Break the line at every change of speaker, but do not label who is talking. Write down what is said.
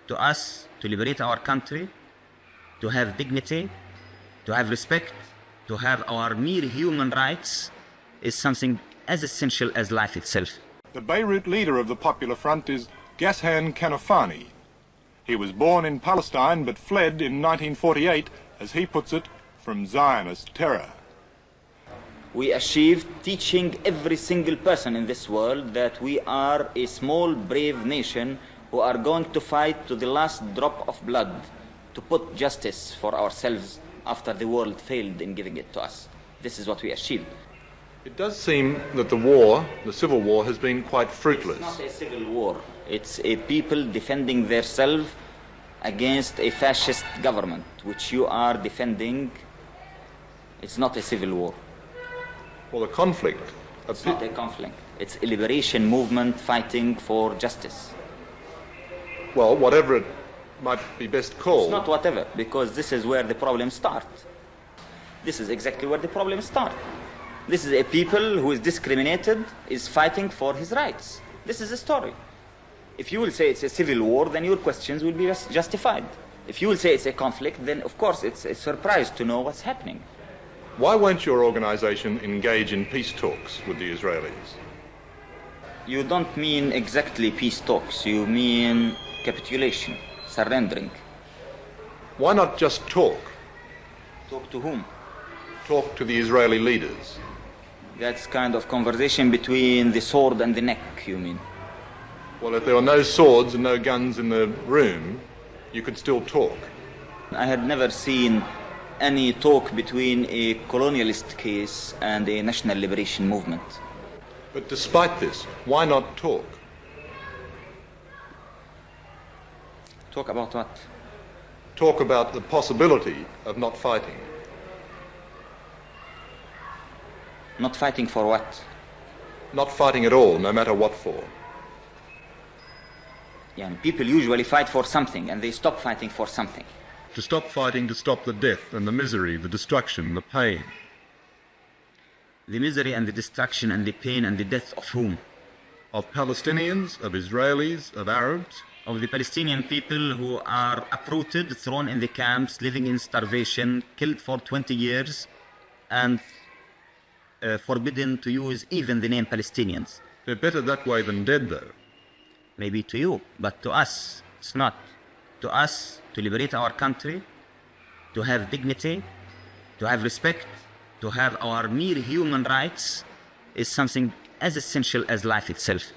To us, to liberate our country, to have dignity, to have respect, to have our mere human rights is something as essential as life itself.
The Beirut leader of the Popular Front is Ghassan Kanafani. He was born in Palestine but fled in 1948, as he puts it, from Zionist terror.
We achieved teaching every single person in this world that we are a small, brave nation who are going to fight to the last drop of blood to put justice for ourselves after the world failed in giving it to us. This is what we achieved.
It does seem that the war, the civil war, has been quite fruitless.
It's not a civil war. It's a people defending themselves against a fascist government, which you are defending. It's not a civil war.
Well, the conflict...
It's not a conflict. It's a liberation movement fighting for justice.
Well, whatever it might be best called...
It's not whatever, because this is where the problem starts. This is exactly where the problem starts. This is a people who is discriminated, is fighting for his rights. This is the story. If you will say it's a civil war, then your questions will be justified. If you will say it's a conflict, then of course it's a surprise to know what's happening.
Why won't your organization engage in peace talks with the Israelis?
You don't mean exactly peace talks, you mean capitulation, surrendering.
Why not just talk?
Talk to whom?
Talk to the Israeli leaders.
That's kind of conversation between the sword and the neck, you mean?
Well, if there were no swords and no guns in the room, you could still talk.
I had never seen any talk between a colonialist case and a national liberation movement.
But despite this, why not talk?
Talk about what?
Talk about the possibility of not fighting.
Not fighting for what?
Not fighting at all, no matter what for.
Yeah, people usually fight for something and they stop fighting for something.
To stop fighting, to stop the death and the misery, the destruction, the pain.
The misery and the destruction and the pain and the death of whom?
Of Palestinians, of Israelis, of Arabs.
Of the Palestinian people who are uprooted, thrown in the camps, living in starvation, killed for 20 years, and forbidden to use even the name Palestinians.
They're better that way than dead, though.
Maybe to you, but to us, it's not. To us, to liberate our country, to have dignity, to have respect, to have our mere human rights is something as essential as life itself.